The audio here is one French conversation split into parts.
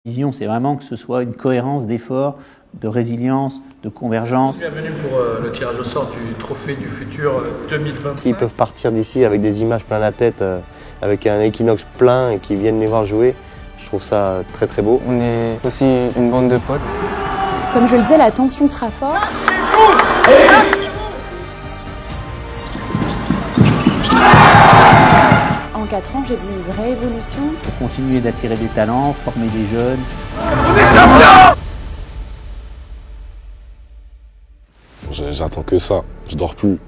La vision, c'est vraiment que ce soit une cohérence d'efforts, de résilience, de convergence. Bienvenue pour le tirage au sort du Trophée du Futur 2025. S'ils peuvent partir d'ici avec des images plein la tête, avec un Equinox plein et qu'ils viennent les voir jouer, je trouve ça très très beau. On est aussi une bande de potes. Comme je le disais, la tension sera forte. En 4 ans, j'ai vu une vraie évolution. Pour continuer d'attirer des talents, former des jeunes. J'attends que ça, je dors plus.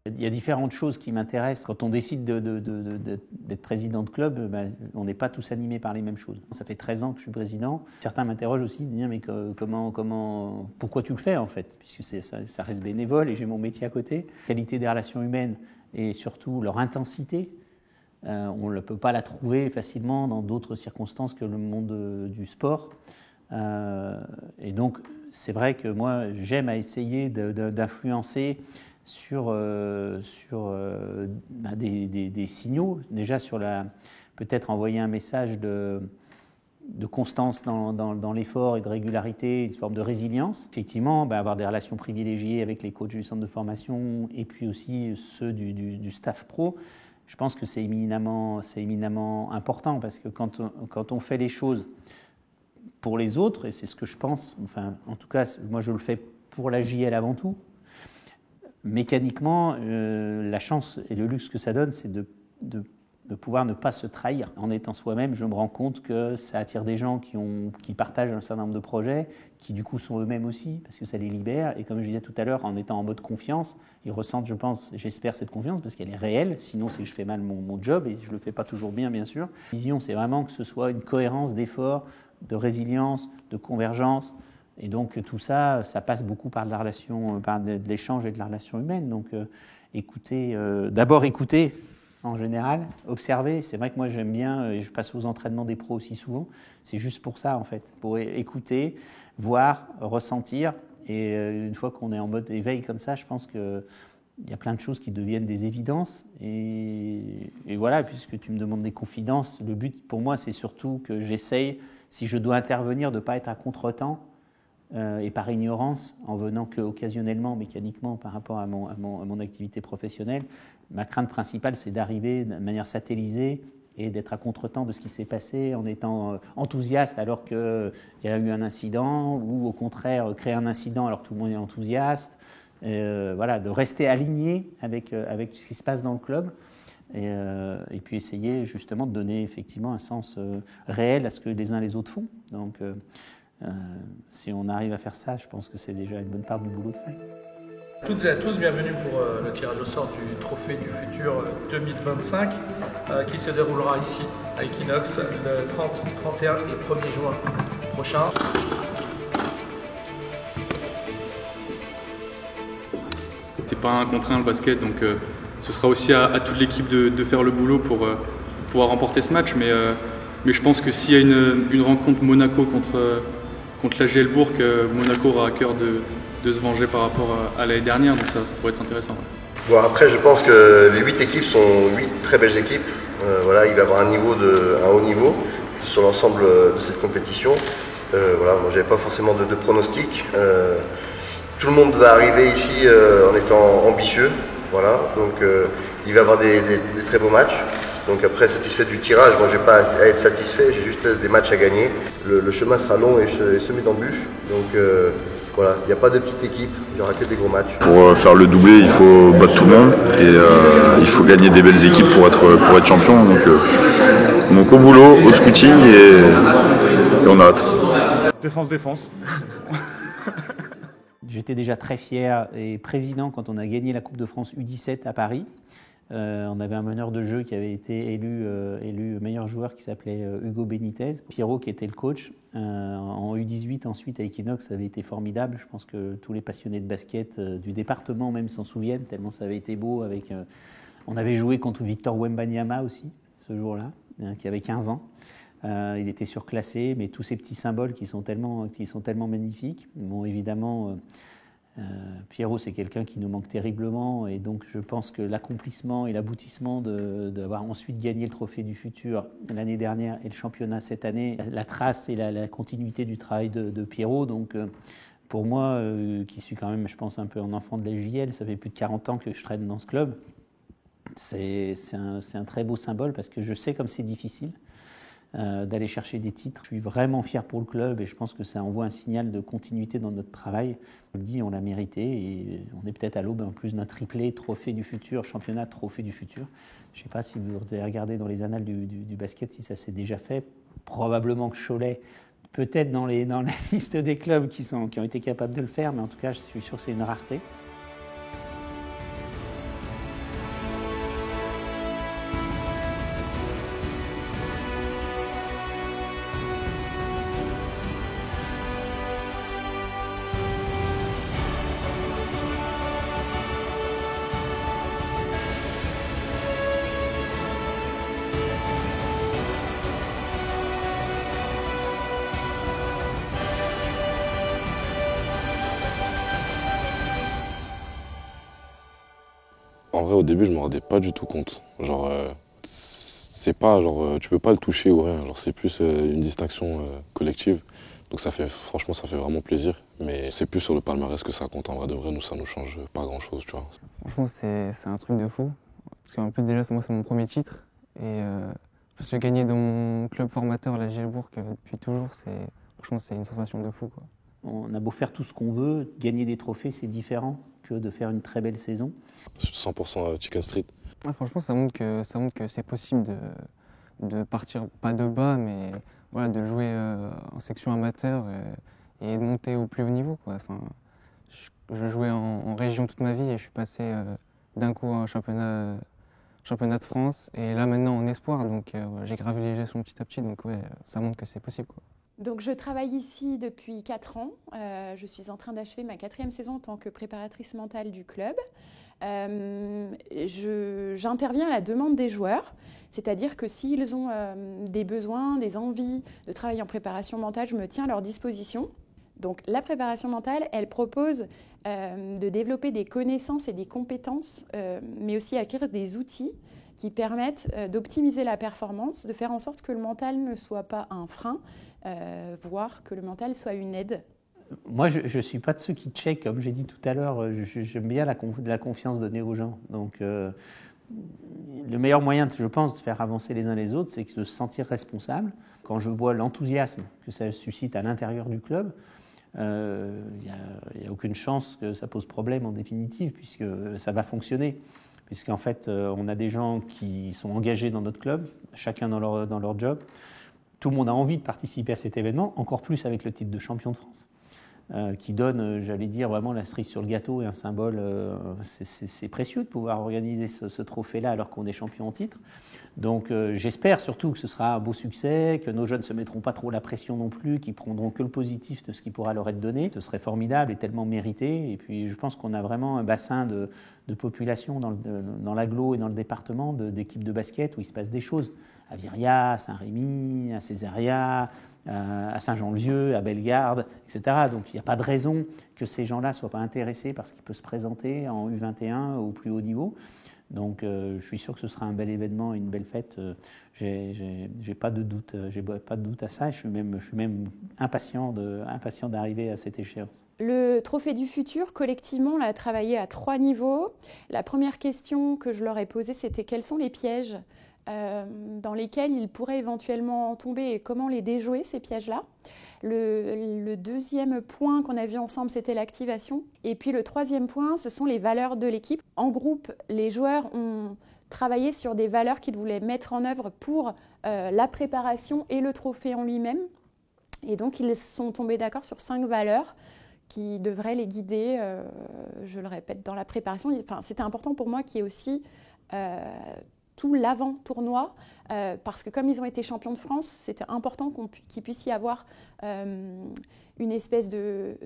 Il y a différentes choses qui m'intéressent. Quand on décide d'être président de club, on n'est pas tous animés par les mêmes choses. Ça fait 13 ans que je suis président. Certains m'interrogent aussi de dire mais pourquoi tu le fais en fait, puisque ça reste bénévole et j'ai mon métier à côté. La qualité des relations humaines et surtout leur intensité, on ne peut pas la trouver facilement dans d'autres circonstances que le monde du sport. Et donc c'est vrai que moi j'aime à essayer d'influencer sur des signaux, déjà sur peut-être envoyer un message de constance dans l'effort et de régularité, une forme de résilience. Effectivement, avoir des relations privilégiées avec les coachs du centre de formation et puis aussi ceux du staff pro, je pense que c'est éminemment important parce que quand on fait les choses pour les autres, et c'est ce que je pense, enfin en tout cas moi je le fais pour la JL avant tout, mécaniquement, la chance et le luxe que ça donne, c'est de pouvoir ne pas se trahir. En étant soi-même, je me rends compte que ça attire des gens qui partagent un certain nombre de projets, qui du coup sont eux-mêmes aussi, parce que ça les libère. Et comme je disais tout à l'heure, en étant en mode confiance, ils ressentent, j'espère, cette confiance, parce qu'elle est réelle. Sinon, c'est que je fais mal mon job, et je ne le fais pas toujours bien sûr. La vision, c'est vraiment que ce soit une cohérence d'efforts, de résilience, de convergence. Et donc tout ça, ça passe beaucoup par la relation, par de l'échange et de la relation humaine. Donc d'abord écouter en général, observer. C'est vrai que moi j'aime bien, et je passe aux entraînements des pros aussi souvent, c'est juste pour ça en fait, pour écouter, voir, ressentir. Et une fois qu'on est en mode éveil comme ça, je pense qu'il y a plein de choses qui deviennent des évidences. Et voilà, puisque tu me demandes des confidences, le but pour moi c'est surtout que j'essaye, si je dois intervenir, de ne pas être à contre-temps, et par ignorance, en venant qu'occasionnellement, mécaniquement, par rapport à mon activité professionnelle. Ma crainte principale, c'est d'arriver de manière satellisée et d'être à contre-temps de ce qui s'est passé, en étant enthousiaste alors qu'il y a eu un incident, ou au contraire, créer un incident alors que tout le monde est enthousiaste. Voilà, de rester aligné avec ce qui se passe dans le club. Et puis essayer justement de donner effectivement un sens réel à ce que les uns et les autres font. Donc, si on arrive à faire ça, je pense que c'est déjà une bonne part du boulot de fait. Toutes et à tous, bienvenue pour le tirage au sort du Trophée du Futur 2025 qui se déroulera ici à Equinox le 30, 31 et 1er juin prochain. C'est pas un contre un le basket, donc ce sera aussi à toute l'équipe de faire le boulot pour pouvoir remporter ce match. Mais je pense que s'il y a une rencontre Monaco contre l'AGL Bourg, Monaco aura à cœur de se venger par rapport à l'année dernière, donc ça pourrait être intéressant. Bon, après, je pense que les 8 équipes sont 8 très belles équipes. Voilà, il va y avoir un haut niveau sur l'ensemble de cette compétition. Voilà, moi, j'avais pas forcément de pronostic. Tout le monde va arriver ici en étant ambitieux. Voilà, donc il va y avoir des très beaux matchs. Donc après, satisfait du tirage, moi je n'ai pas à être satisfait, j'ai juste des matchs à gagner. Le chemin sera long et semé d'embûches. Donc voilà, il n'y a pas de petite équipe, il n'y aura que des gros matchs. Pour faire le doublé, il faut battre tout le monde et il faut gagner des belles équipes pour être champion. Donc au boulot, au scouting et on a hâte. Défense. J'étais déjà très fier et président quand on a gagné la Coupe de France U17 à Paris. On avait un meneur de jeu qui avait été élu meilleur joueur qui s'appelait Hugo Benitez. Pierrot qui était le coach. En U18 ensuite à Equinox, ça avait été formidable. Je pense que tous les passionnés de basket du département même s'en souviennent, tellement ça avait été beau. On avait joué contre Victor Wembanyama aussi ce jour-là, qui avait 15 ans. Il était surclassé, mais tous ces petits symboles qui sont tellement magnifiques. Bon, évidemment, Pierrot, c'est quelqu'un qui nous manque terriblement, et donc je pense que l'accomplissement et l'aboutissement d'avoir ensuite gagné le Trophée du Futur l'année dernière et le championnat cette année, la trace et la continuité du travail de Pierrot. Donc pour moi, qui suis quand même, je pense, un peu un enfant de la JL, ça fait plus de 40 ans que je traîne dans ce club, c'est un très beau symbole, parce que je sais comme c'est difficile d'aller chercher des titres. Je suis vraiment fier pour le club, et je pense que ça envoie un signal de continuité dans notre travail. Je le dis, on l'a mérité, et on est peut-être à l'aube en plus d'un triplé Trophée du Futur, championnat Trophée du Futur. Je ne sais pas si vous avez regardé dans les annales du basket si ça s'est déjà fait. Probablement que Cholet, peut-être dans la liste des clubs qui ont été capables de le faire, mais en tout cas, je suis sûr que c'est une rareté. En vrai, au début, je me rendais pas du tout compte. Genre, c'est pas genre, tu peux pas le toucher ou rien. Genre, c'est plus une distinction collective. Donc franchement, ça fait vraiment plaisir. Mais c'est plus sur le palmarès que ça compte. En vrai de vrai, nous, ça nous change pas grand chose, tu vois. Franchement, c'est un truc de fou. Parce qu'en plus, déjà, moi, c'est mon premier titre. Et je suis gagné dans mon club formateur, la Gielbourg, depuis toujours. Franchement, c'est une sensation de fou, quoi. On a beau faire tout ce qu'on veut, gagner des trophées, c'est différent que de faire une très belle saison. 100% Chicken Street. Ouais, franchement, ça montre que c'est possible de partir, pas de bas, mais voilà, de jouer en section amateur et de monter au plus haut niveau, quoi. Enfin, je jouais en région toute ma vie, et je suis passé d'un coup en championnat de France, et là maintenant en espoir. Donc j'ai gravé les gestions petit à petit, donc ouais, ça montre que c'est possible, quoi. Donc je travaille ici depuis 4 ans. Je suis en train d'achever ma 4e saison en tant que préparatrice mentale du club. J'interviens à la demande des joueurs, c'est-à-dire que s'ils ont des besoins, des envies de travailler en préparation mentale, je me tiens à leur disposition. Donc la préparation mentale, elle propose de développer des connaissances et des compétences, mais aussi acquérir des outils qui permettent d'optimiser la performance, de faire en sorte que le mental ne soit pas un frein, voire que le mental soit une aide. Moi, je ne suis pas de ceux qui checkent, comme j'ai dit tout à l'heure, j'aime bien la confiance donnée aux gens. Donc, le meilleur moyen, je pense, de faire avancer les uns les autres, c'est de se sentir responsable. Quand je vois l'enthousiasme que ça suscite à l'intérieur du club, il n'y a aucune chance que ça pose problème en définitive, puisque ça va fonctionner. Puisqu'en fait, on a des gens qui sont engagés dans notre club, chacun dans leur job. Tout le monde a envie de participer à cet événement, encore plus avec le titre de champion de France, qui donne, j'allais dire, vraiment la cerise sur le gâteau et un symbole. C'est précieux de pouvoir organiser ce trophée-là alors qu'on est champion en titre. Donc j'espère surtout que ce sera un beau succès, que nos jeunes ne se mettront pas trop la pression non plus, qu'ils prendront que le positif de ce qui pourra leur être donné. Ce serait formidable et tellement mérité. Et puis je pense qu'on a vraiment un bassin de population dans l'agglo et dans le département d'équipes de basket où il se passe des choses. À Viria, à Saint-Rémy, à Césaria, à Saint-Jean-le-Vieux, à Bellegarde, etc. Donc il n'y a pas de raison que ces gens-là ne soient pas intéressés par ce qui peut se présenter en U21 au plus haut niveau. Donc je suis sûr que ce sera un bel événement et une belle fête. J'ai pas de doute, à ça. Je suis même impatient d'arriver à cette échéance. Le Trophée du Futur, collectivement, on l'a travaillé à 3 niveaux. La première question que je leur ai posée, c'était quels sont les pièges dans lesquels ils pourraient éventuellement tomber et comment les déjouer, ces pièges-là. Le deuxième point qu'on a vu ensemble, c'était l'activation. Et puis le troisième point, ce sont les valeurs de l'équipe. En groupe, les joueurs ont travaillé sur des valeurs qu'ils voulaient mettre en œuvre pour la préparation et le trophée en lui-même. Et donc, ils sont tombés d'accord sur 5 valeurs qui devraient les guider, je le répète, dans la préparation. Enfin, c'était important pour moi qu'il y ait aussi tout l'avant-tournoi, parce que comme ils ont été champions de France, c'était important qu'il puisse y avoir une espèce de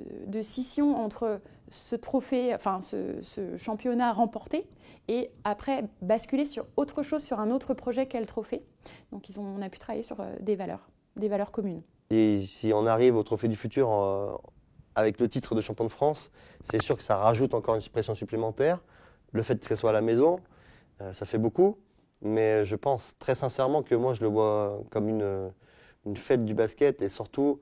scission entre ce trophée, enfin ce championnat remporté, et après basculer sur autre chose, sur un autre projet qu'est le trophée. Donc on a pu travailler sur des valeurs communes. Et si on arrive au Trophée du Futur avec le titre de champion de France, c'est sûr que ça rajoute encore une pression supplémentaire. Le fait que ce soit à la maison, ça fait beaucoup. Mais je pense très sincèrement que moi, je le vois comme une fête du basket et surtout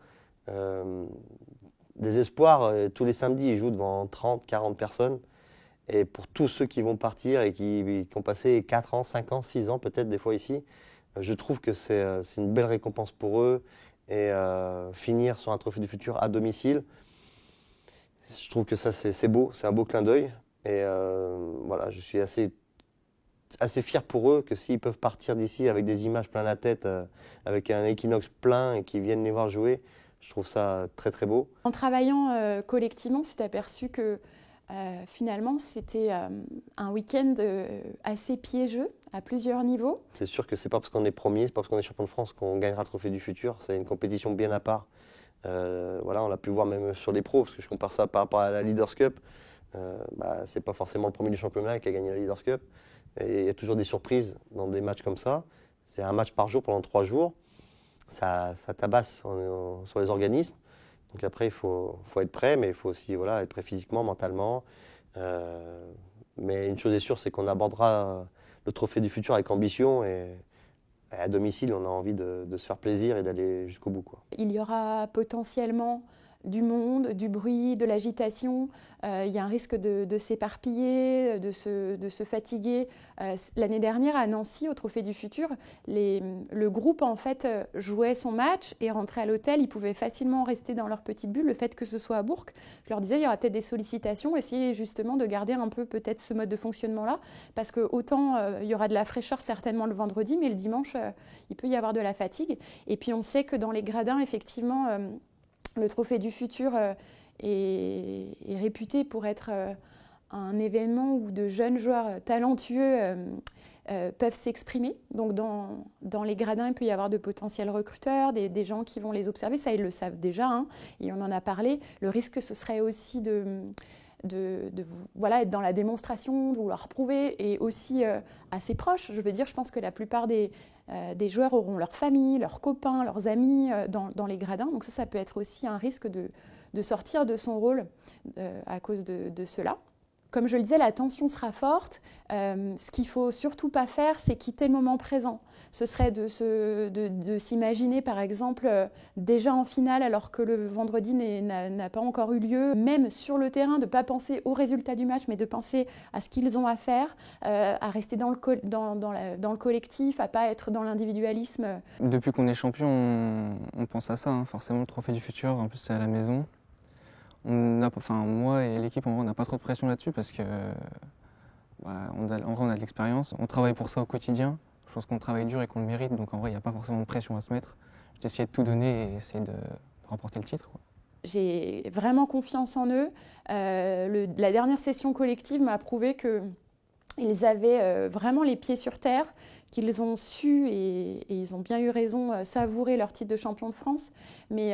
des espoirs. Tous les samedis, ils jouent devant 30, 40 personnes. Et pour tous ceux qui vont partir et qui ont passé 4 ans, 5 ans, 6 ans peut-être des fois ici, je trouve que c'est une belle récompense pour eux. Et finir sur un trophée du futur à domicile, je trouve que ça c'est beau, c'est un beau clin d'œil. Et voilà, je suis assez fier pour eux que s'ils peuvent partir d'ici avec des images plein la tête, avec un Equinox plein et qu'ils viennent les voir jouer, je trouve ça très très beau. En travaillant collectivement, on s'est aperçu que finalement c'était un week-end assez piégeux à plusieurs niveaux. C'est sûr que c'est pas parce qu'on est premier, c'est pas parce qu'on est champion de France qu'on gagnera le trophée du futur, c'est une compétition bien à part. Voilà, on l'a pu voir même sur les pros, parce que je compare ça par rapport à la Leaders Cup. C'est pas forcément le premier du championnat qui a gagné la Leaders Cup. Et il y a toujours des surprises dans des matchs comme ça. C'est un match par jour pendant 3 jours. Ça tabasse sur les organismes. Donc après, il faut être prêt, mais il faut aussi être prêt physiquement, mentalement. Mais une chose est sûre, c'est qu'on abordera le trophée du futur avec ambition. Et à domicile, on a envie de se faire plaisir et d'aller jusqu'au bout, quoi. Il y aura potentiellement du monde, du bruit, de l'agitation. Il y a un risque de s'éparpiller, de se fatiguer. L'année dernière, à Nancy, au Trophée du Futur, le groupe en fait jouait son match et rentrait à l'hôtel. Ils pouvaient facilement rester dans leur petite bulle. Le fait que ce soit à Bourg, je leur disais, il y aura peut-être des sollicitations. Essayez justement de garder un peu peut-être ce mode de fonctionnement-là, parce que autant il y aura de la fraîcheur certainement le vendredi, mais le dimanche, il peut y avoir de la fatigue. Et puis on sait que dans les gradins, effectivement, le Trophée du Futur est réputé pour être un événement où de jeunes joueurs talentueux peuvent s'exprimer. Donc dans les gradins, il peut y avoir de potentiels recruteurs, des gens qui vont les observer. Ça, ils le savent déjà, hein, et on en a parlé. Le risque, ce serait aussi être dans la démonstration, de vouloir prouver, et aussi assez proche. Je veux dire, je pense que la plupart des joueurs auront leur famille, leurs copains, leurs amis dans les gradins. Donc ça peut être aussi un risque de sortir de son rôle à cause de cela. Comme je le disais, la tension sera forte. Ce qu'il ne faut surtout pas faire, c'est quitter le moment présent. Ce serait de s'imaginer, par exemple, déjà en finale, alors que le vendredi n'a pas encore eu lieu. Même sur le terrain, de ne pas penser au résultat du match, mais de penser à ce qu'ils ont à faire, à rester dans le collectif, à ne pas être dans l'individualisme. Depuis qu'on est champion, on pense à ça, hein. Forcément, le Trophée du Futur, en plus c'est à la maison. Moi et l'équipe, on n'a pas trop de pression là-dessus parce que en vrai, on a de l'expérience. On travaille pour ça au quotidien. Je pense qu'on travaille dur et qu'on le mérite. Donc en vrai, il n'y a pas forcément de pression à se mettre. J'ai essayé de tout donner et essayer de remporter le titre, quoi. J'ai vraiment confiance en eux. La dernière session collective m'a prouvé qu'ils avaient vraiment les pieds sur terre, qu'ils ont su, et ils ont bien eu raison, savourer leur titre de champion de France. Mais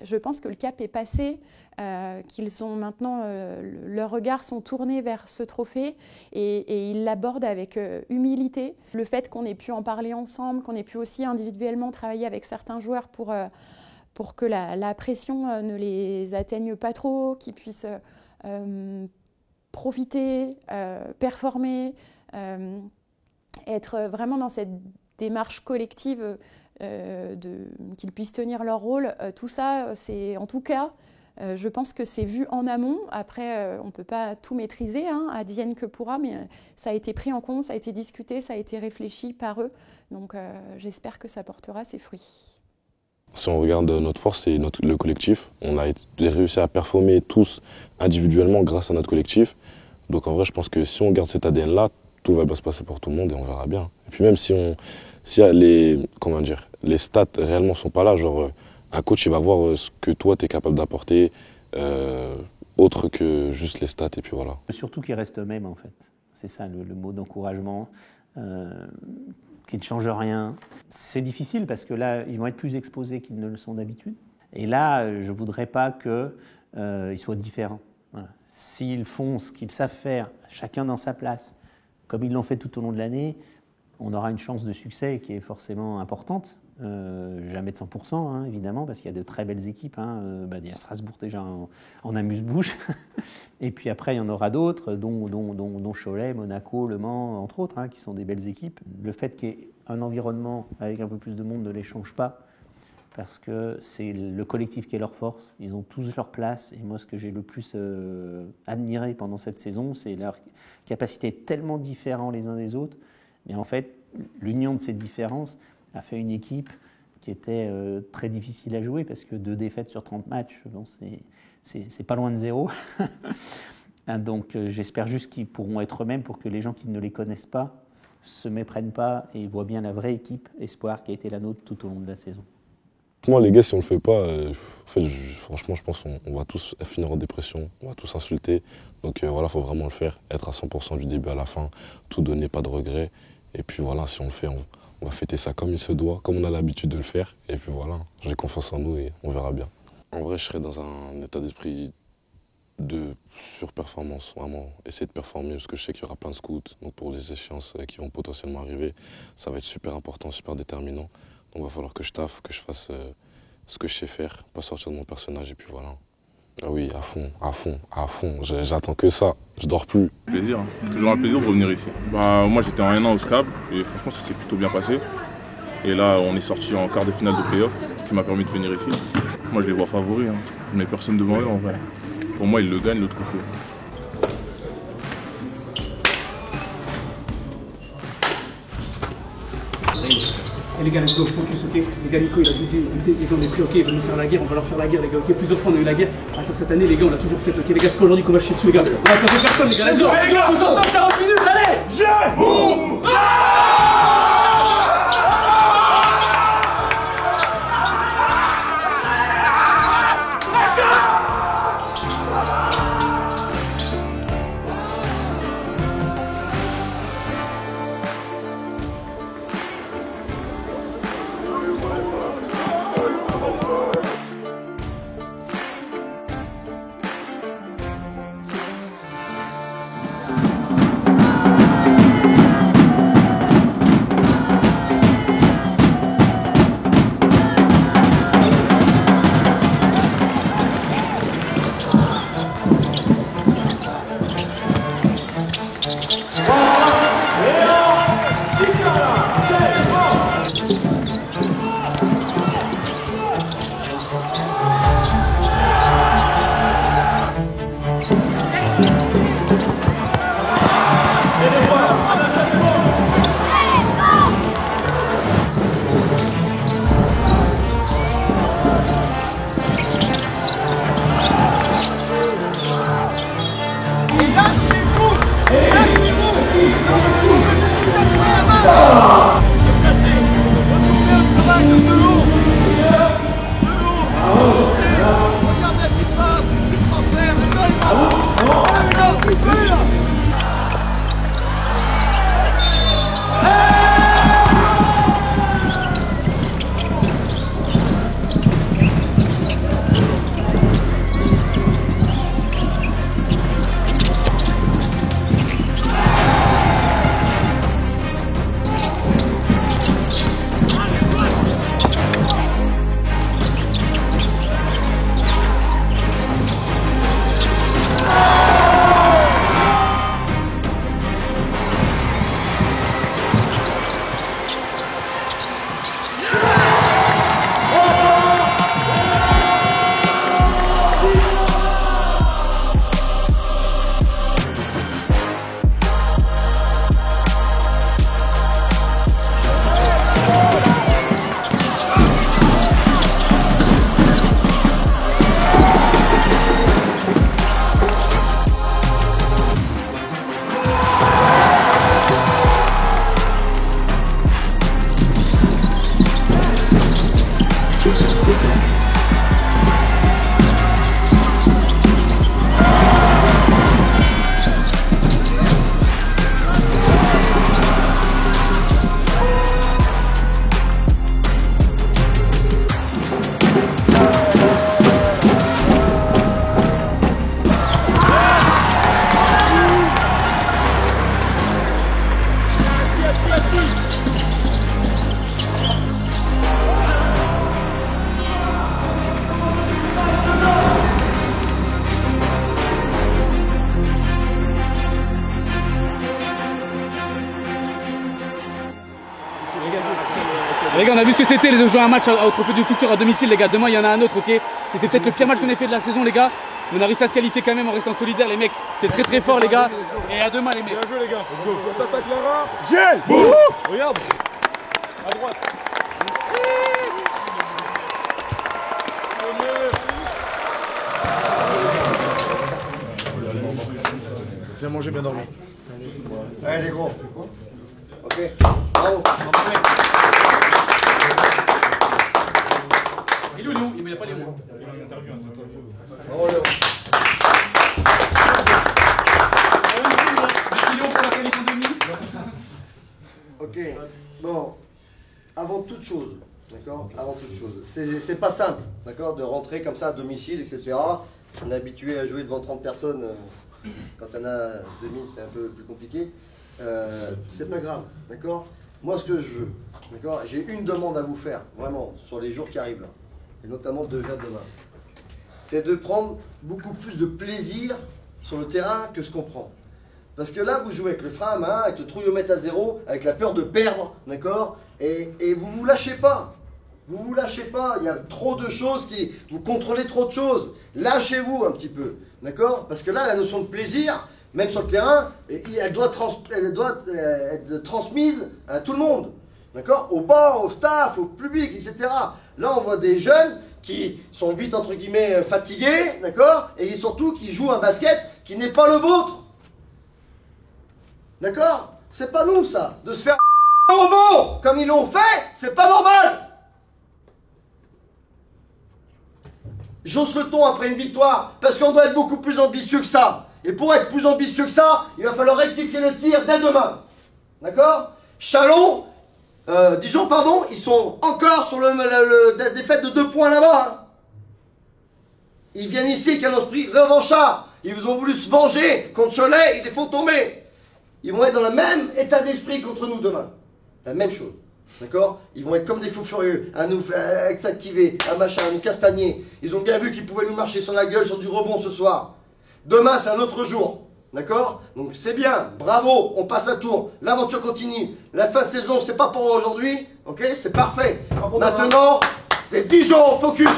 je pense que le cap est passé, qu'ils ont maintenant, leurs regards sont tournés vers ce trophée et ils l'abordent avec humilité. Le fait qu'on ait pu en parler ensemble, qu'on ait pu aussi individuellement travailler avec certains joueurs pour que la pression ne les atteigne pas trop, qu'ils puissent profiter, performer, être vraiment dans cette démarche collective, qu'ils puissent tenir leur rôle. Tout ça, c'est en tout cas, je pense que c'est vu en amont. Après, on ne peut pas tout maîtriser, hein, advienne que pourra, mais ça a été pris en compte, ça a été discuté, ça a été réfléchi par eux. Donc j'espère que ça portera ses fruits. Si on regarde notre force, c'est le collectif. On a réussi à performer tous individuellement grâce à notre collectif. Donc en vrai, je pense que si on garde cet ADN-là, tout va bien se passer pour tout le monde et on verra bien. Et puis même si les stats réellement sont pas là, genre un coach il va voir ce que toi tu es capable d'apporter, autre que juste les stats, et puis voilà. Surtout qu'ils restent eux-mêmes en fait. C'est ça le mot d'encouragement. Qui ne changent rien. C'est difficile parce que là, ils vont être plus exposés qu'ils ne le sont d'habitude. Et là, je ne voudrais pas qu'ils soient différents. Voilà. S'ils font ce qu'ils savent faire, chacun dans sa place, comme ils l'ont fait tout au long de l'année, on aura une chance de succès qui est forcément importante. jamais de 100%, hein, évidemment, parce qu'il y a de très belles équipes. Il y a Strasbourg déjà en amuse-bouche. Et puis après, il y en aura d'autres, dont Cholet, Monaco, Le Mans, entre autres, qui sont des belles équipes. Le fait qu'il y ait un environnement avec un peu plus de monde ne les change pas, parce que c'est le collectif qui est leur force. Ils ont tous leur place. Et moi, ce que j'ai le plus admiré pendant cette saison, c'est leur capacité tellement différente les uns des autres. Mais en fait, l'union de ces différences a fait une équipe qui était très difficile à jouer, parce que 2 défaites sur 30 matchs, bon, c'est pas loin de 0. Donc j'espère juste qu'ils pourront être eux-mêmes, pour que les gens qui ne les connaissent pas se méprennent pas et voient bien la vraie équipe espoir qui a été la nôtre tout au long de la saison. Moi, les gars, si on le fait pas, franchement, je pense qu'on va tous finir en dépression, on va tous insulter. Donc voilà, faut vraiment le faire, être à 100% du début à la fin, tout donner, pas de regrets. Et puis voilà, si on le fait, on va fêter ça comme il se doit, comme on a l'habitude de le faire. Et puis voilà, j'ai confiance en nous et on verra bien. En vrai, je serais dans un état d'esprit de surperformance, vraiment essayer de performer, parce que je sais qu'il y aura plein de scouts. Donc pour les échéances qui vont potentiellement arriver, ça va être super important, super déterminant. Donc il va falloir que je taffe, que je fasse ce que je sais faire, pas sortir de mon personnage, et puis voilà. Ah oui, à fond, j'attends que ça, je dors plus. Plaisir, toujours un plaisir de revenir ici. Moi j'étais en 1 an au SCAB, et franchement ça s'est plutôt bien passé. Et là on est sorti en quart de finale de play-off, qui m'a permis de venir ici. Moi je les vois favoris, mais personne devant eux en vrai. Pour moi ils le gagnent, le trophée. Et les gars, let's go, focus, ok. Les gars, Nico, il a tout dit, les gars, on est pris, ok, ils veulent nous faire la guerre, on va leur faire la guerre, les gars, ok. Plusieurs fois, on a eu la guerre. À la fin de cette année, les gars, on l'a toujours fait, ok. Les gars, c'est pas aujourd'hui qu'on va chier dessus, les gars. On va faire personne, les gars, let's go. Allez, les gars, vous en 40 minutes, allez! Les gars, on a vu ce que c'était de jouer un match au Trophée du Futur à domicile, les gars. Demain, il y en a un autre, ok? C'était peut-être le pire match qu'on ait fait de la saison, les gars. Mais on a réussi à se qualifier quand même en restant solidaires, les mecs. C'est très très fort, les gars. Et à demain, les mecs. Bien joué, les gars. On t'attaque Lara. Gilles. Regarde. À droite. Bien mangé, bien dormi. Allez les gros. Ok. Bravo. Il est où, Léon? Il n'y a pas Léon. Bravo Léon. Merci Léon pour la qualité de demi. Ok. Bon. Avant toute chose, d'accord? Avant toute chose. C'est pas simple, d'accord? De rentrer comme ça à domicile, etc. On est habitué à jouer devant 30 personnes. Quand on a 2000, c'est un peu plus compliqué. C'est pas grave, d'accord? Moi, ce que je veux, d'accord? J'ai une demande à vous faire, vraiment, sur les jours qui arrivent là, et notamment déjà demain. C'est de prendre beaucoup plus de plaisir sur le terrain que ce qu'on prend. Parce que là, vous jouez avec le frein à main, avec le trouillomètre à zéro, avec la peur de perdre, d'accord? Et vous vous lâchez pas. Vous vous lâchez pas. Il y a trop de choses qui... Vous contrôlez trop de choses. Lâchez-vous un petit peu, d'accord? Parce que là, la notion de plaisir, même sur le terrain, elle doit être transmise à tout le monde, d'accord? Au banc, au staff, au public, etc. Là, on voit des jeunes qui sont vite, entre guillemets, fatigués, d'accord? Et surtout qui jouent un basket qui n'est pas le vôtre. D'accord? C'est pas nous, ça. De se faire au banc comme ils l'ont fait, c'est pas normal. J'hausse le ton après une victoire parce qu'on doit être beaucoup plus ambitieux que ça. Et pour être plus ambitieux que ça, il va falloir rectifier le tir dès demain. D'accord? Chalon, Dijon, pardon, ils sont encore sur la défaite de 2 points là-bas. Hein. Ils viennent ici avec un esprit revanchard. Ils vous ont voulu se venger contre Cholet, ils les font tomber. Ils vont être dans le même état d'esprit contre nous demain. La même chose. D'accord? Ils vont être comme des fous furieux, à nous s'activer, à machin, à nous castagner. Ils ont bien vu qu'ils pouvaient nous marcher sur la gueule sur du rebond ce soir. Demain, c'est un autre jour. D'accord? Donc c'est bien, bravo, on passe à tour. L'aventure continue. La fin de saison, c'est pas pour aujourd'hui. Ok? C'est parfait. Maintenant, c'est Dijon, focus.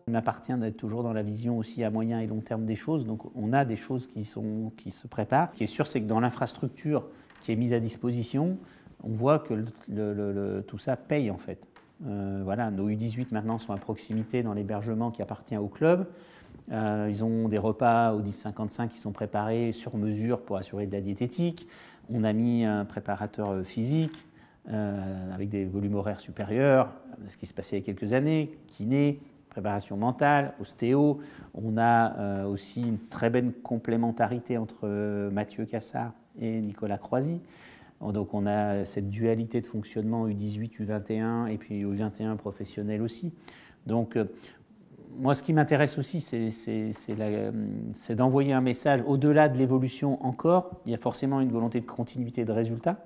Il m'appartient d'être toujours dans la vision aussi à moyen et long terme des choses. Donc on a des choses qui se préparent. Ce qui est sûr, c'est que dans l'infrastructure qui est mise à disposition, on voit que tout ça paye en fait. Voilà, nos U18 maintenant sont à proximité dans l'hébergement qui appartient au club. Ils ont des repas au 10-55 qui sont préparés sur mesure pour assurer de la diététique. On a mis un préparateur physique avec des volumes horaires supérieurs, ce qui se passait il y a quelques années, kiné, préparation mentale, ostéo. On a aussi une très belle complémentarité entre Mathieu Cassard et Nicolas Croisy. Donc on a cette dualité de fonctionnement U18, U21 et puis U21 professionnel aussi. Donc moi ce qui m'intéresse aussi c'est d'envoyer un message au-delà de l'évolution encore. Il y a forcément une volonté de continuité de résultats,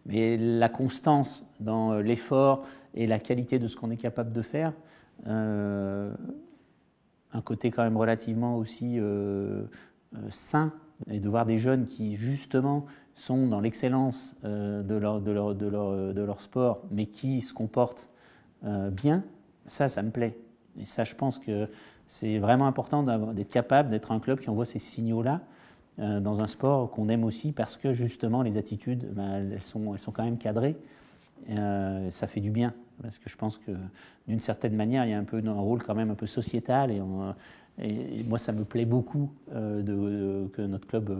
mais la constance dans l'effort et la qualité de ce qu'on est capable de faire, un côté quand même relativement aussi sain, et de voir des jeunes qui justement sont dans l'excellence de leur sport, mais qui se comportent bien, ça me plaît. Et ça, je pense que c'est vraiment important d'être capable d'être un club qui envoie ces signaux-là dans un sport qu'on aime aussi, parce que justement les attitudes, elles sont quand même cadrées. Ça fait du bien, parce que je pense que d'une certaine manière, il y a un peu un rôle quand même un peu sociétal, et moi ça me plaît beaucoup que notre club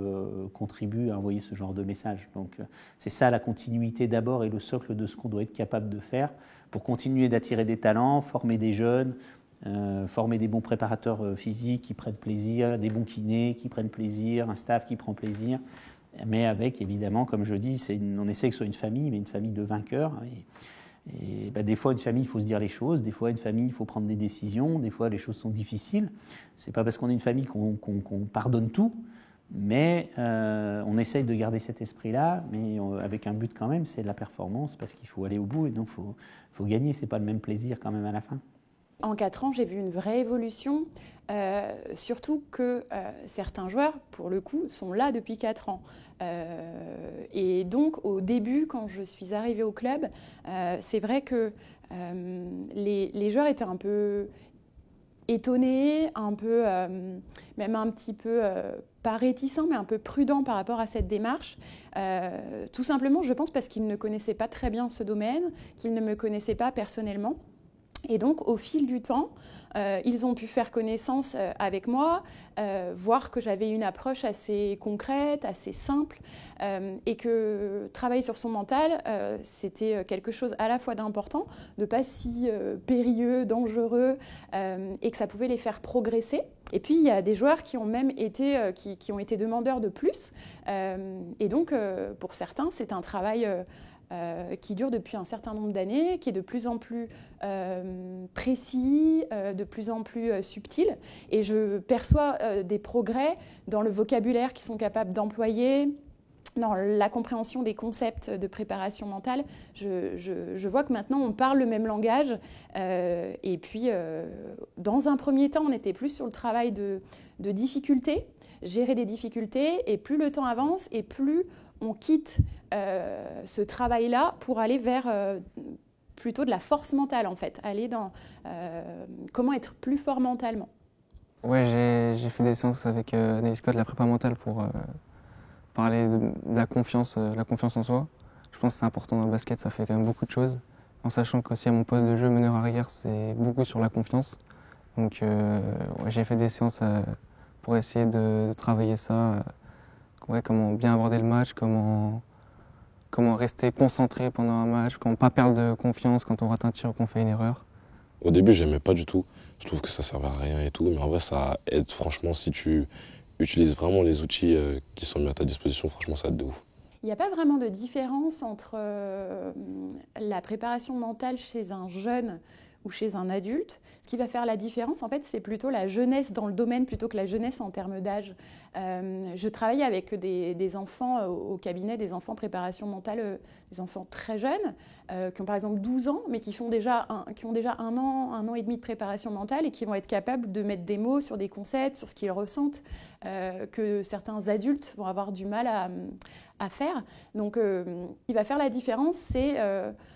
contribue à envoyer ce genre de message. Donc c'est ça la continuité d'abord et le socle de ce qu'on doit être capable de faire pour continuer d'attirer des talents, former des jeunes, former des bons préparateurs physiques qui prennent plaisir, des bons kinés qui prennent plaisir, un staff qui prend plaisir, mais avec évidemment, comme je dis, on essaie que ce soit une famille, mais une famille de vainqueurs. Et des fois, une famille, il faut se dire les choses. Des fois, une famille, il faut prendre des décisions. Des fois, les choses sont difficiles. C'est pas parce qu'on est une famille qu'on pardonne tout, mais on essaye de garder cet esprit-là, mais avec un but quand même, c'est la performance, parce qu'il faut aller au bout, et donc il faut gagner. C'est pas le même plaisir quand même à la fin. En 4 ans, j'ai vu une vraie évolution, surtout que certains joueurs, pour le coup, sont là depuis 4 ans. Et donc, au début, quand je suis arrivée au club, c'est vrai que les joueurs étaient un peu étonnés, même un petit peu, pas réticents, mais un peu prudents par rapport à cette démarche. Tout simplement, je pense, parce qu'ils ne connaissaient pas très bien ce domaine, qu'ils ne me connaissaient pas personnellement. Et donc, au fil du temps, ils ont pu faire connaissance avec moi, voir que j'avais une approche assez concrète, assez simple, et que travailler sur son mental, c'était quelque chose à la fois d'important, de pas si périlleux, dangereux, et que ça pouvait les faire progresser. Et puis, il y a des joueurs qui ont même été, qui ont été demandeurs de plus. Et donc, pour certains, c'est un travail qui dure depuis un certain nombre d'années, qui est de plus en plus précis, de plus en plus subtil. Et je perçois des progrès dans le vocabulaire qu'ils sont capables d'employer, dans la compréhension des concepts de préparation mentale. Je vois que maintenant, on parle le même langage. Et puis, dans un premier temps, on était plus sur le travail de difficultés, gérer des difficultés. Et plus le temps avance, et plus on quitte ce travail-là pour aller vers plutôt de la force mentale, en fait. Aller dans comment être plus fort mentalement. Ouais, j'ai fait des séances avec Anaïs Scott de la prépa mentale pour parler de la confiance en soi. Je pense que c'est important dans le basket, ça fait quand même beaucoup de choses. En sachant qu'aussi à mon poste de jeu meneur arrière, c'est beaucoup sur la confiance. Donc ouais, j'ai fait des séances pour essayer de travailler ça. Ouais, comment bien aborder le match, comment rester concentré pendant un match, comment pas perdre de confiance quand on rate un tir ou qu'on fait une erreur. Au début, j'aimais pas du tout. Je trouve que ça servait à rien et tout, mais en vrai, ça aide franchement si tu utilises vraiment les outils qui sont mis à ta disposition. Franchement, ça aide de ouf. Il n'y a pas vraiment de différence entre la préparation mentale chez un jeune ou chez un adulte. Ce qui va faire la différence, en fait, c'est plutôt la jeunesse dans le domaine plutôt que la jeunesse en termes d'âge. Je travaille avec des enfants au cabinet, des enfants préparation mentale, des enfants très jeunes, qui ont par exemple 12 ans, mais qui ont déjà un an et demi de préparation mentale et qui vont être capables de mettre des mots sur des concepts, sur ce qu'ils ressentent, que certains adultes vont avoir du mal à faire. Donc, ce qui va faire la différence, c'est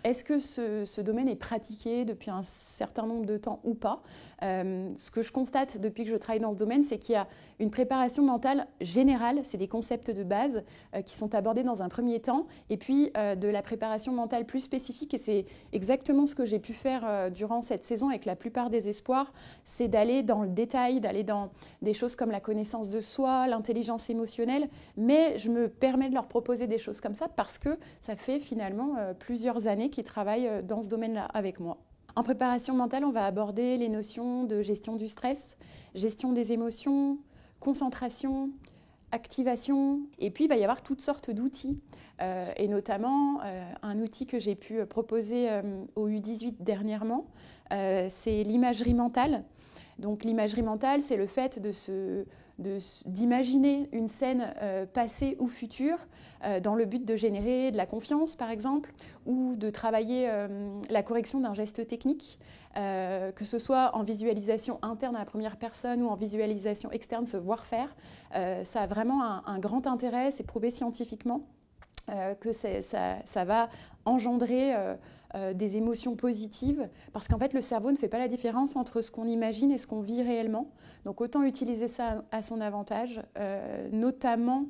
est-ce que ce domaine est pratiqué depuis un certain nombre de temps ou pas. Ce que je constate depuis que je travaille dans ce domaine, c'est qu'il y a une préparation mentale générale, c'est des concepts de base qui sont abordés dans un premier temps, et puis de la préparation mentale plus spécifique, et c'est exactement ce que j'ai pu faire durant cette saison avec la plupart des espoirs, c'est d'aller dans le détail, d'aller dans des choses comme la connaissance de soi, l'intelligence émotionnelle, mais je me permets de leur proposer des choses comme ça parce que ça fait finalement plusieurs années qu'ils travaillent dans ce domaine-là avec moi. En préparation mentale, on va aborder les notions de gestion du stress, gestion des émotions, concentration, activation, et puis il va y avoir toutes sortes d'outils, et notamment un outil que j'ai pu proposer au U18 dernièrement, c'est l'imagerie mentale. Donc l'imagerie mentale, c'est le fait d'imaginer une scène passée ou future dans le but de générer de la confiance, par exemple, ou de travailler la correction d'un geste technique, que ce soit en visualisation interne à la première personne ou en visualisation externe, se voir faire. Ça a vraiment un grand intérêt, c'est prouvé scientifiquement que ça va engendrer des émotions positives, parce qu'en fait le cerveau ne fait pas la différence entre ce qu'on imagine et ce qu'on vit réellement. Donc autant utiliser ça à son avantage, notamment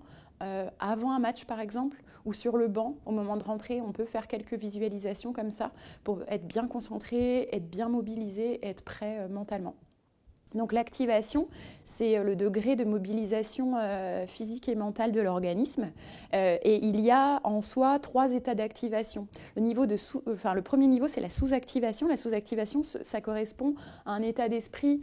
avant un match par exemple, ou sur le banc, au moment de rentrer, on peut faire quelques visualisations comme ça pour être bien concentré, être bien mobilisé, être prêt mentalement. Donc l'activation, c'est le degré de mobilisation physique et mentale de l'organisme. Et il y a en soi 3 états d'activation. Le premier niveau, c'est la sous-activation. La sous-activation, ça correspond à un état d'esprit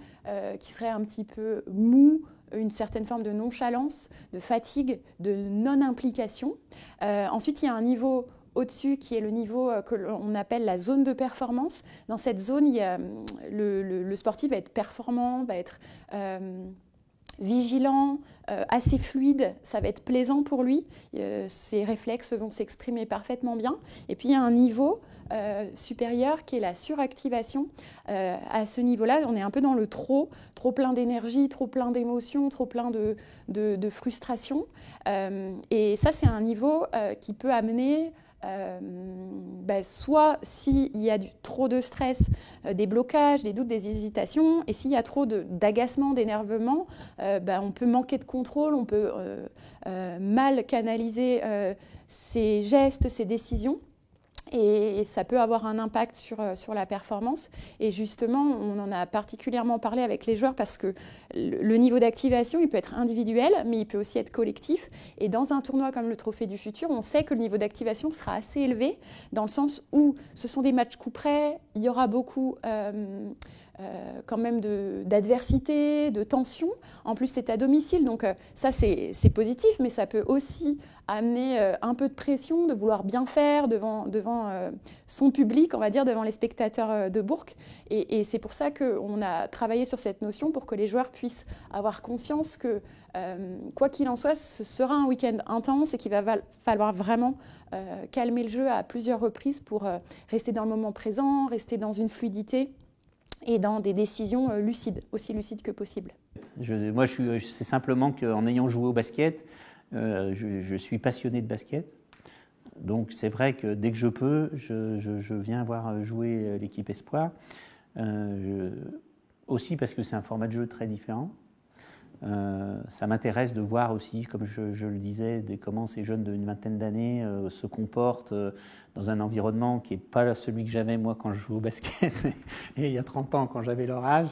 qui serait un petit peu mou, une certaine forme de nonchalance, de fatigue, de non-implication. Ensuite, il y a un niveau au-dessus, qui est le niveau que l'on appelle la zone de performance. Dans cette zone, le sportif va être performant, va être vigilant, assez fluide, ça va être plaisant pour lui. Ses réflexes vont s'exprimer parfaitement bien. Et puis, il y a un niveau supérieur qui est la suractivation. À ce niveau-là, on est un peu dans le trop plein d'énergie, trop plein d'émotions, trop plein de frustration. Et ça, c'est un niveau qui peut amener soit s'il y a trop de stress, des blocages, des doutes, des hésitations, et s'il y a trop d'agacement, d'énervement, on peut manquer de contrôle, on peut mal canaliser ses gestes, ses décisions. Et ça peut avoir un impact sur la performance. Et justement, on en a particulièrement parlé avec les joueurs parce que le niveau d'activation, il peut être individuel, mais il peut aussi être collectif. Et dans un tournoi comme le Trophée du Futur, on sait que le niveau d'activation sera assez élevé, dans le sens où ce sont des matchs coup près, il y aura beaucoup quand même d'adversité, de tension. En plus, c'est à domicile, donc ça, c'est positif, mais ça peut aussi amener un peu de pression, de vouloir bien faire devant son public, on va dire, devant les spectateurs de Bourg. Et c'est pour ça qu'on a travaillé sur cette notion pour que les joueurs puissent avoir conscience que, quoi qu'il en soit, ce sera un week-end intense et qu'il va falloir vraiment calmer le jeu à plusieurs reprises pour rester dans le moment présent, rester dans une fluidité et dans des décisions lucides, aussi lucides que possible. C'est simplement qu'en ayant joué au basket, je suis passionné de basket. Donc c'est vrai que dès que je peux, je viens voir jouer l'équipe Espoir. Aussi parce que c'est un format de jeu très différent. Ça m'intéresse de voir aussi, comme je le disais, comment ces jeunes d'une vingtaine d'années se comportent dans un environnement qui n'est pas celui que j'avais moi quand je jouais au basket et il y a 30 ans quand j'avais leur âge.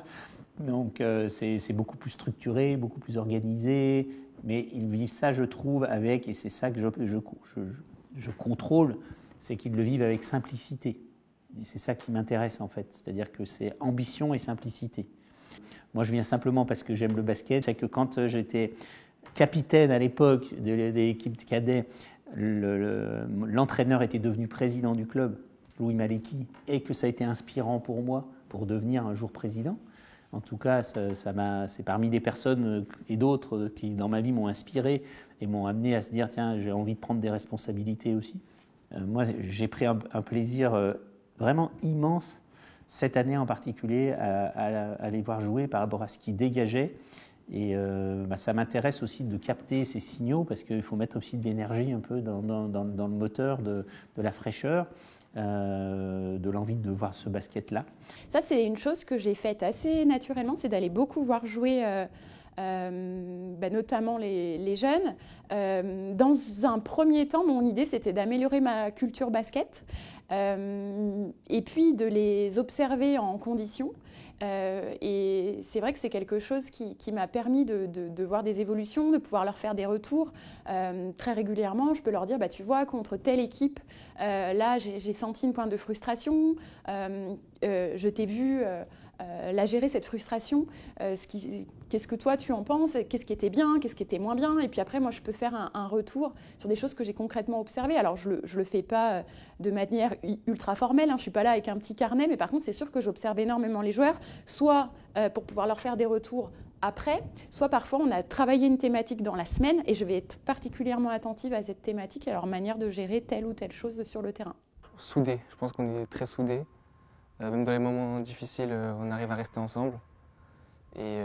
Donc c'est beaucoup plus structuré, beaucoup plus organisé, mais ils vivent ça, je trouve, avec, et c'est ça que je contrôle, c'est qu'ils le vivent avec simplicité. Et c'est ça qui m'intéresse en fait, c'est-à-dire que c'est ambition et simplicité. Moi, je viens simplement parce que j'aime le basket. C'est que quand j'étais capitaine à l'époque de l'équipe cadet, l'entraîneur était devenu président du club, Louis Maleki, et que ça a été inspirant pour moi pour devenir un jour président. En tout cas, c'est parmi les personnes et d'autres qui, dans ma vie, m'ont inspiré et m'ont amené à se dire, tiens, j'ai envie de prendre des responsabilités aussi. Moi, j'ai pris un plaisir vraiment immense cette année en particulier à les voir jouer par rapport à ce qu'ils dégageaient. Et ça m'intéresse aussi de capter ces signaux parce qu'il faut mettre aussi de l'énergie un peu dans le moteur, de la fraîcheur, de l'envie de voir ce basket-là. Ça, c'est une chose que j'ai faite assez naturellement, c'est d'aller beaucoup voir jouer notamment les jeunes. Dans un premier temps, mon idée, c'était d'améliorer ma culture basket et puis de les observer en condition. Et c'est vrai que c'est quelque chose qui m'a permis de voir des évolutions, de pouvoir leur faire des retours très régulièrement. Je peux leur dire, tu vois, contre telle équipe, là, j'ai senti une pointe de frustration, je t'ai vu la gérer, cette frustration. Qu'est-ce que toi, tu en penses? Qu'est-ce qui était bien? Qu'est-ce qui était moins bien? Et puis après, moi, je peux faire un retour sur des choses que j'ai concrètement observées. Alors, je ne le fais pas de manière ultra formelle, hein. Je ne suis pas là avec un petit carnet, mais par contre, c'est sûr que j'observe énormément les joueurs, soit pour pouvoir leur faire des retours après, soit parfois, on a travaillé une thématique dans la semaine et je vais être particulièrement attentive à cette thématique et à leur manière de gérer telle ou telle chose sur le terrain. Soudés, je pense qu'on est très soudés. Même dans les moments difficiles, on arrive à rester ensemble. Et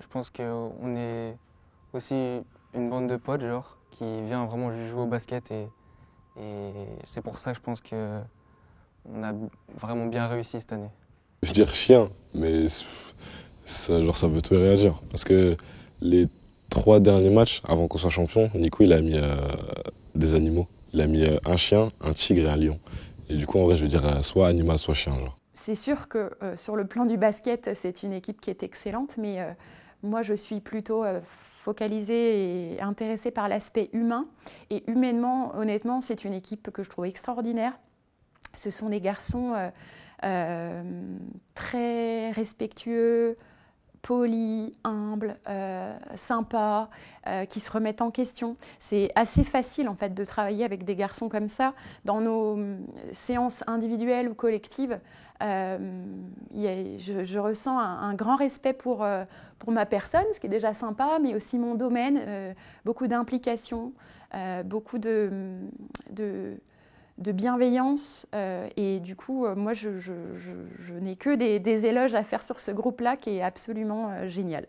je pense qu'on est aussi une bande de potes qui vient vraiment juste jouer au basket. Et c'est pour ça, je pense qu'on a vraiment bien réussi cette année. Je veux dire chien, mais ça veut tout et rien dire. Parce que les 3 derniers matchs, avant qu'on soit champion, Nico il a mis des animaux. Il a mis un chien, un tigre et un lion. Et du coup, en vrai, je veux dire soit animal, soit chien. C'est sûr que sur le plan du basket, c'est une équipe qui est excellente, mais moi, je suis plutôt focalisée et intéressée par l'aspect humain. Et humainement, honnêtement, c'est une équipe que je trouve extraordinaire. Ce sont des garçons très respectueux, polis, humbles, sympas, qui se remettent en question. C'est assez facile en fait de travailler avec des garçons comme ça. Dans nos séances individuelles ou collectives, je ressens un grand respect pour ma personne, ce qui est déjà sympa, mais aussi mon domaine, beaucoup d'implication, beaucoup de bienveillance. Et du coup, moi, je n'ai que des éloges à faire sur ce groupe-là qui est absolument génial.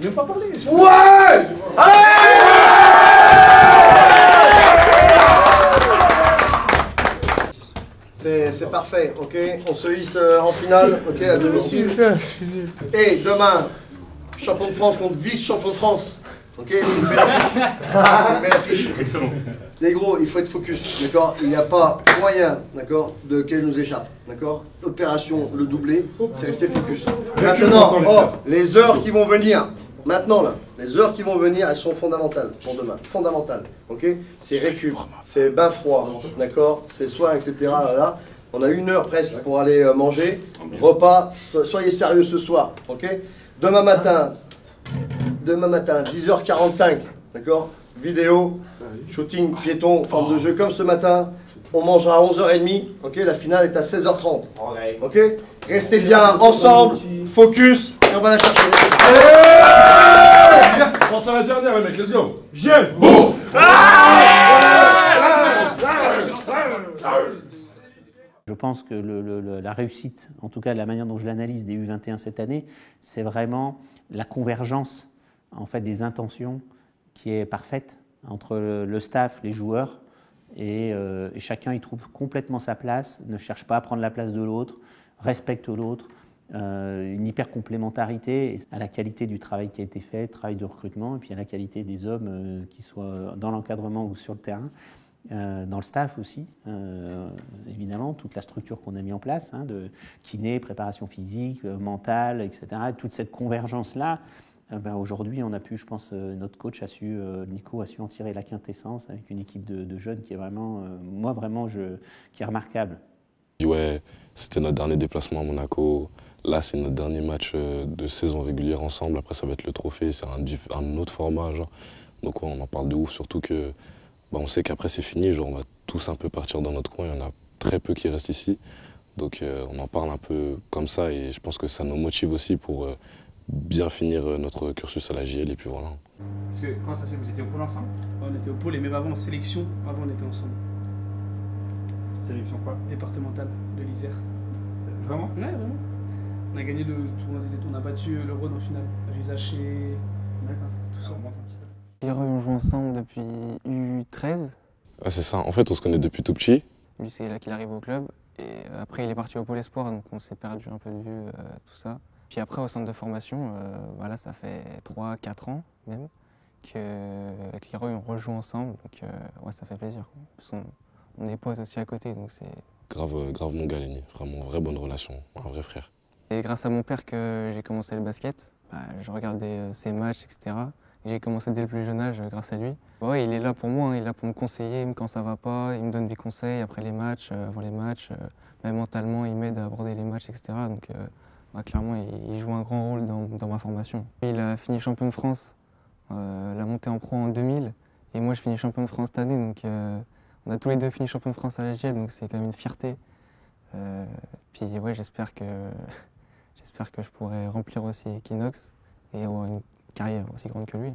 Je vais pas parler. Ouais! C'est parfait, ok? On se hisse en finale, ok, à domicile. Et demain, champion de France contre vice-champion de France. Ok? Une belle affiche. Une belle affiche. Excellent. Les gros, il faut être focus, d'accord? Il n'y a pas moyen, d'accord, de qu'elle nous échappe, d'accord? Opération le doublé, c'est rester focus. Maintenant, les heures qui vont venir, maintenant là, les heures qui vont venir, elles sont fondamentales pour demain. Fondamentales, ok? C'est récup, c'est bain froid, d'accord? C'est soin, etc. Là. On a 1 heure presque pour aller manger. Repas, soyez sérieux ce soir, ok? Demain matin, 10h45, d'accord? Vidéo, shooting, piéton, forme de jeu comme ce matin. On mangera à 11h30, ok? La finale est à 16h30, ok? Restez bien ensemble, focus, et on va la chercher. Pense à la dernière, les mecs, let's go. Gel. Bon. Je pense que la réussite, en tout cas la manière dont je l'analyse des U21 cette année, c'est vraiment la convergence en fait, des intentions qui est parfaite entre le staff, les joueurs, et chacun y trouve complètement sa place, ne cherche pas à prendre la place de l'autre, respecte l'autre, une hyper complémentarité à la qualité du travail qui a été fait, travail de recrutement, et puis à la qualité des hommes qui soient dans l'encadrement ou sur le terrain. Dans le staff aussi, évidemment, toute la structure qu'on a mis en place, hein, de kiné, préparation physique, mentale, etc. Toute cette convergence-là, aujourd'hui, on a pu, je pense, notre coach Nico a su en tirer la quintessence avec une équipe de jeunes qui est vraiment, qui est remarquable. Ouais, c'était notre dernier déplacement à Monaco. Là, c'est notre dernier match de saison régulière ensemble. Après, ça va être le trophée, c'est un autre format, genre. Donc, ouais, on en parle de ouf, surtout que on sait qu'après c'est fini, genre on va tous un peu partir dans notre coin, il y en a très peu qui restent ici. Donc on en parle un peu comme ça et je pense que ça nous motive aussi pour bien finir notre cursus à la JL et puis voilà. Parce que quand ça s'est, vous étiez au pôle ensemble? On était au pôle et même avant en sélection, avant on était ensemble. Sélection quoi? Départementale de l'Isère. Vraiment? Ouais, vraiment. On a gagné le tournoi des étés, on a battu le Rhône en finale. Rizaché, tout ça. On joue ensemble depuis U13. Ah, c'est ça, en fait on se connaît depuis tout petit. Lui c'est là qu'il arrive au club et après il est parti au Pôle Espoir donc on s'est perdu un peu de vue tout ça. Puis après, au centre de formation, voilà, ça fait 3-4 ans même qu'avec Leroy, on rejoue ensemble. Donc ouais, ça fait plaisir. On est potes aussi à côté, donc c'est... Grave mon gars, Lenny. Vraiment, vraie bonne relation. Un vrai frère. C'est grâce à mon père que j'ai commencé le basket. Je regardais ses matchs, etc. J'ai commencé dès le plus jeune âge grâce à lui. Ouais, il est là pour moi, hein, il est là pour me conseiller quand ça va pas. Il me donne des conseils après les matchs, avant les matchs. Même mentalement, il m'aide à aborder les matchs, etc. Donc clairement, il joue un grand rôle dans ma formation. Il a fini champion de France, la montée en pro en 2000. Et moi, je finis champion de France cette année. Donc on a tous les deux fini champion de France à la GL, donc c'est quand même une fierté. Puis ouais, j'espère que je pourrai remplir aussi Equinox et avoir une carrière aussi grande que lui.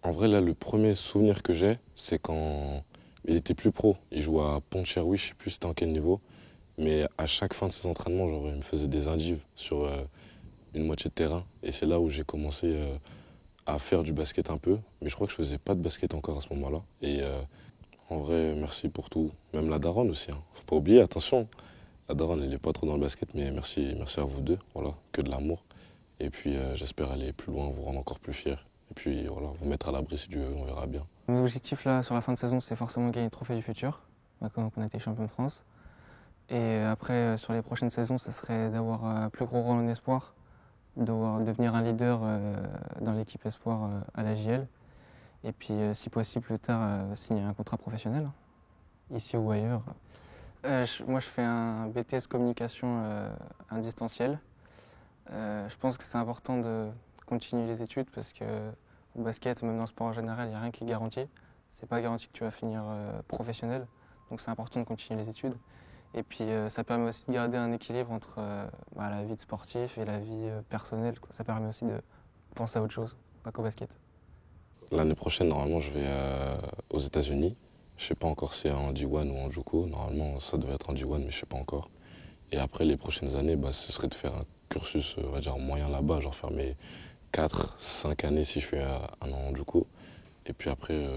En vrai, là, le premier souvenir que j'ai, c'est quand il était plus pro. Il jouait à Pont-de-Cherlouis, je sais plus c'était en quel niveau. Mais à chaque fin de ses entraînements, genre, il me faisait des indives sur une moitié de terrain. Et c'est là où j'ai commencé à faire du basket un peu. Mais je crois que je faisais pas de basket encore à ce moment-là. Et en vrai, merci pour tout. Même la daronne aussi. Hein. Faut pas oublier, attention. La daronne, elle est pas trop dans le basket, mais merci à vous deux. Voilà, que de l'amour. Et puis j'espère aller plus loin, vous rendre encore plus fiers. Et puis voilà, vous mettre à l'abri si Dieu veut, on verra bien. Mon objectif là, sur la fin de saison, c'est forcément gagner le trophée du futur. Maintenant qu'on a été champion de France. Et après, sur les prochaines saisons, ce serait d'avoir un plus gros rôle en espoir, de devenir un leader dans l'équipe espoir à la JL. Et puis, si possible, plus tard, signer un contrat professionnel, ici ou ailleurs. Moi, je fais un BTS communication en distanciel. Je pense que c'est important de continuer les études parce que au basket, même dans le sport en général, il n'y a rien qui est garanti. C'est pas garanti que tu vas finir professionnel. Donc, c'est important de continuer les études. Et puis ça permet aussi de garder un équilibre entre la vie de sportif et la vie personnelle. Ça permet aussi de penser à autre chose, pas qu'au basket. L'année prochaine, normalement, je vais aux États-Unis. Je ne sais pas encore si c'est en D1 ou en JUCO. Normalement, ça devait être en D1, mais je ne sais pas encore. Et après, les prochaines années, ce serait de faire un cursus, on va dire, moyen là-bas, genre faire mes 4-5 années si je fais un an en JUCO. Et puis après,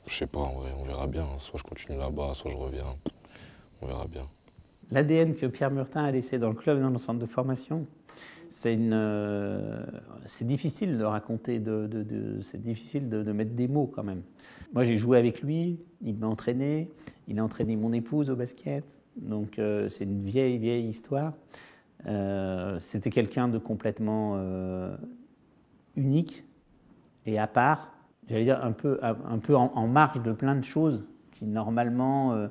je ne sais pas, en vrai, on verra bien. Soit je continue là-bas, soit je reviens. On verra bien. L'ADN que Pierre Murtin a laissé dans le club et dans le centre de formation, c'est difficile de raconter, c'est difficile de mettre des mots quand même. Moi, j'ai joué avec lui, il m'a entraîné, il a entraîné mon épouse au basket, donc c'est une vieille histoire. C'était quelqu'un de complètement unique et à part, j'allais dire un peu en marge de plein de choses qui normalement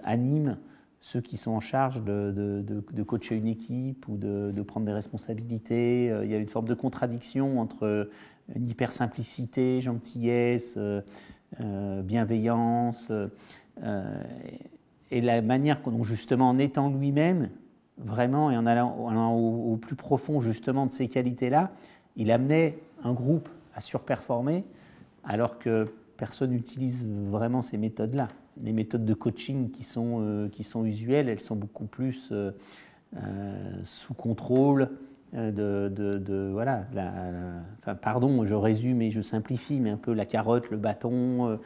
animent ceux qui sont en charge de coacher une équipe ou de prendre des responsabilités. Il y a une forme de contradiction entre une hypersimplicité, gentillesse, bienveillance, et la manière dont justement en étant lui-même, vraiment, et en allant au plus profond justement de ces qualités-là, il amenait un groupe à surperformer alors que personne n'utilise vraiment ces méthodes-là. Les méthodes de coaching qui sont usuelles, elles sont beaucoup plus sous contrôle pardon, je résume et je simplifie, mais un peu la carotte, le bâton.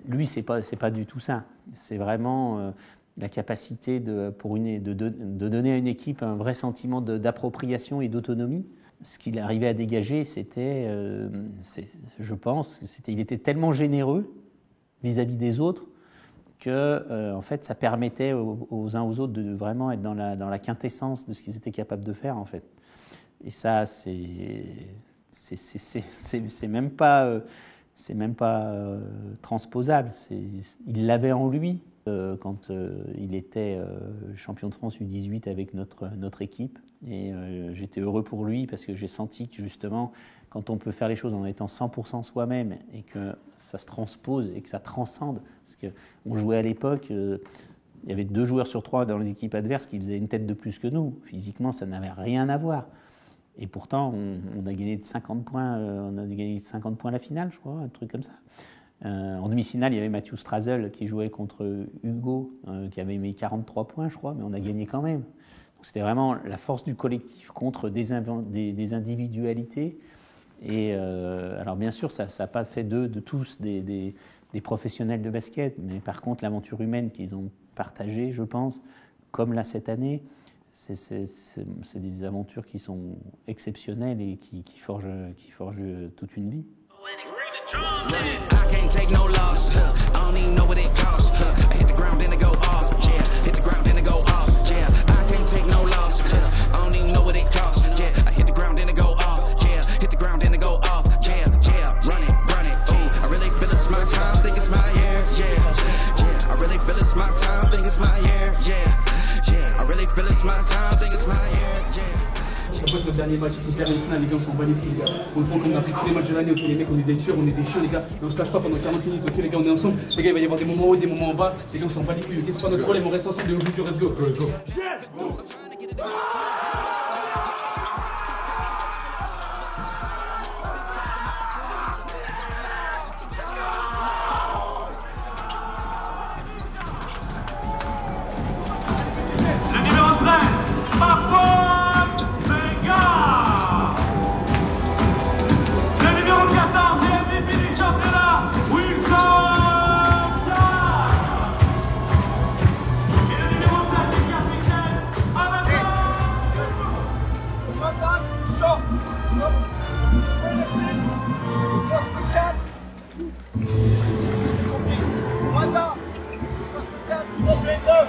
Lui, c'est pas du tout ça. C'est vraiment la capacité de donner à une équipe un vrai sentiment d'appropriation et d'autonomie. Ce qu'il arrivait à dégager, c'était, je pense, il était tellement généreux vis-à-vis des autres que, en fait, ça permettait aux uns aux autres de vraiment être dans la quintessence de ce qu'ils étaient capables de faire, en fait. Et ça, c'est même pas transposable. Il l'avait en lui quand il était champion de France U18 avec notre équipe. Et j'étais heureux pour lui parce que j'ai senti que justement, quand on peut faire les choses en étant 100% soi-même et que ça se transpose et que ça transcende, parce qu'on jouait à l'époque, il y avait 2 joueurs sur 3 dans les équipes adverses qui faisaient une tête de plus que nous. Physiquement, ça n'avait rien à voir. Et pourtant, on a gagné de 50 points, la finale, je crois, un truc comme ça. En demi-finale, il y avait Mathieu Strazel qui jouait contre Hugo, qui avait mis 43 points, je crois, mais on a gagné quand même. Donc, c'était vraiment la force du collectif contre des individualités. Et alors, bien sûr, ça n'a pas fait d'eux, de tous, des professionnels de basket, mais par contre, l'aventure humaine qu'ils ont partagée, je pense, comme là cette année, c'est des aventures qui sont exceptionnelles et qui forgent toute une vie. Après notre dernier match, il faut faire une finale, les gars, on s'en bat les couilles, les gars. On prend comme on a pris tous les matchs de l'année, ok, les mecs, on est des tueurs, on est des chiots, les gars. Mais on se lâche pas pendant 40 minutes, ok, les gars, on est ensemble. Les gars, il va y avoir des moments hauts, des moments en bas. Les gars, on s'en bat les couilles, ok, c'est pas notre problème, on reste ensemble et on joue du let's go. Le numéro 13, Parfois Venga. Le numéro 14 et MVP du championnat, Wilson Charles. Et le numéro 5 est capitaine, Amateur. Short. C'est compris. Wanda. Poste 4. Poste 9.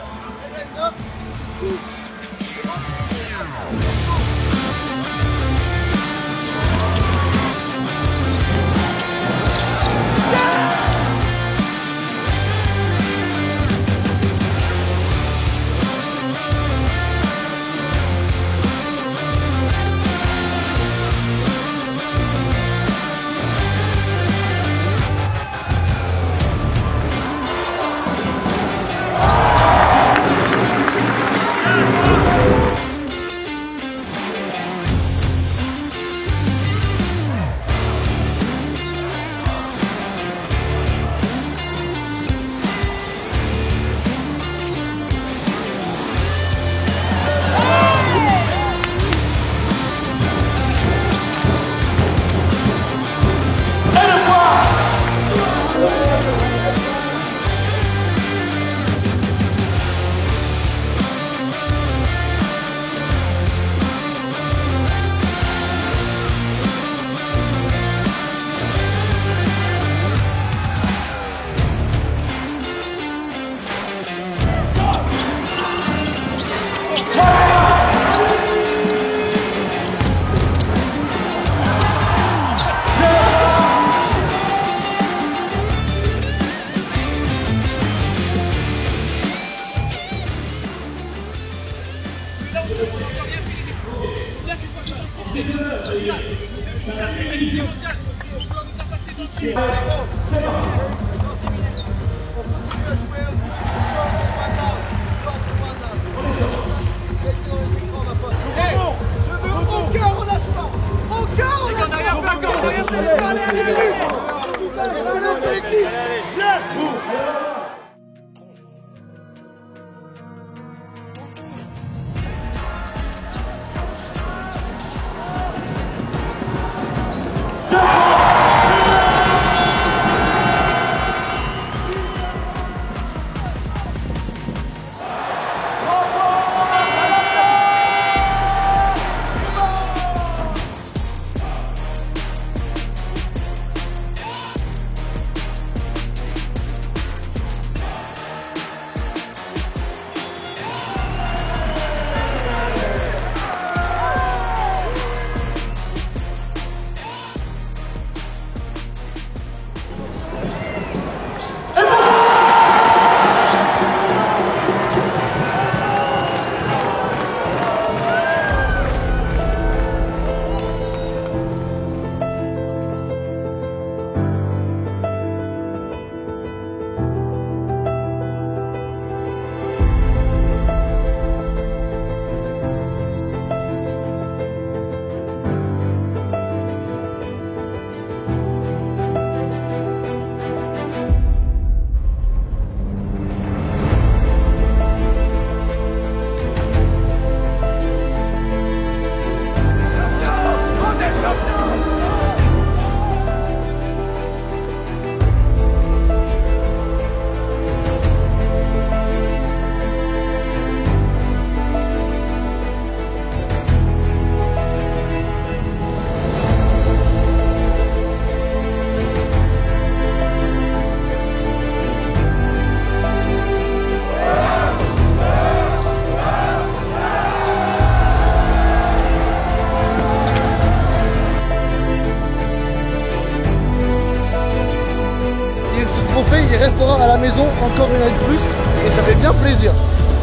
encore une année de plus et ça fait bien plaisir.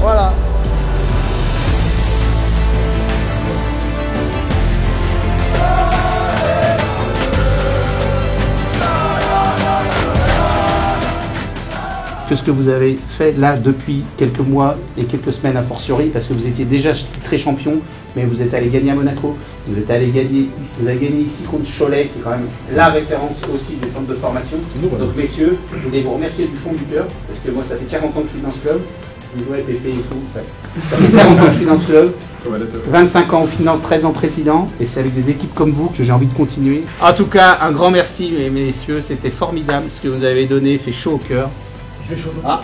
Voilà. Que ce que vous avez fait là depuis quelques mois et quelques semaines à fortiori, parce que vous étiez déjà très champion, mais vous êtes allé gagner à Monaco, vous êtes allé gagner, vous avez gagné ici contre Cholet, qui est quand même la référence aussi des centres de formation. Donc messieurs, je voulais vous remercier du fond du cœur, parce que moi ça fait 40 ans que je suis dans ce club, ouais, Pépé et tout, ouais. Ça fait 40 ans que je suis dans ce club, 25 ans en finance, 13 ans président, et c'est avec des équipes comme vous que j'ai envie de continuer. En tout cas, un grand merci messieurs, c'était formidable, ce que vous avez donné fait chaud au cœur. Ah.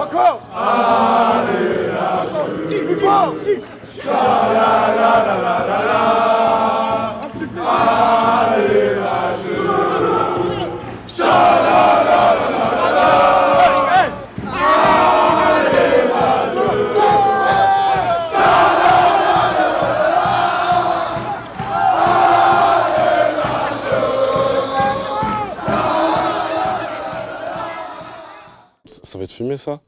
Encore. Allez, là, plus fort. Ça va être filmé ça?